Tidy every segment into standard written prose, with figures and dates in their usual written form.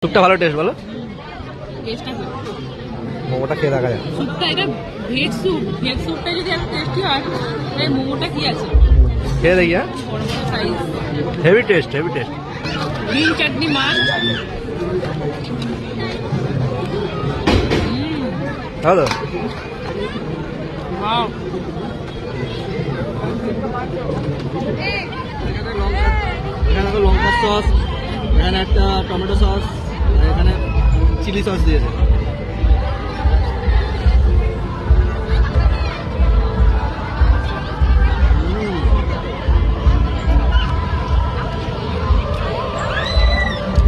স্যুপটা ভালো টেস্ট বলো। টেস্টটা কি? মোমোটা খেয়ে দেখা যায়। স্যুপটা এটা ভেজ স্যুপ। ভেজ স্যুপটা যদি এত টেস্টি হয় তাহলে মোমোটা কি আছে? খেয়ে দেখি। হ্যাঁ, বড় বড় size. Heavy taste, heavy taste. Green chutney মাছ। ভালো। ওয়াও। এখানে তো লঙ্কা সস, এখানে একটা টমেটো সস, আর এখানে চিলি সস দিয়েছে।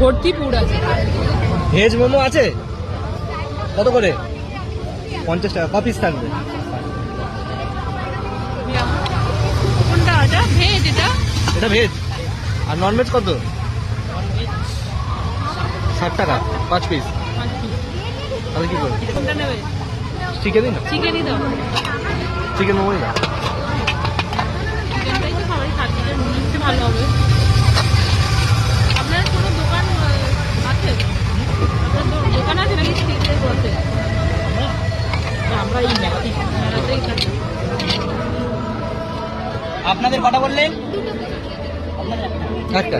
ভর্তি পুর আছে। ভেজ মোমো আছে কত করে? 50 টাকা ক পিস থাকবে? কোনটা এটা? ভেজ এটা? এটা ভেজ। আর নন ভেজ কত? 60 টাকা 5 পিস। তাহলে কি করবে? কোনটা নেবে? চিকেনই না? চিকেনই দাও। চিকেন মোমোই না? চিকেনটাই তো সবাই খাচ্ছে, নিশ্চয়ই ভালো হবে। আপনার কোনো দোকান আছে? আপনার দোকান আছে নাকি স্ট্রিটের বসে? আমরা এই মেলাতেই থাকি। আপনাদের কটা বললেন? একটা।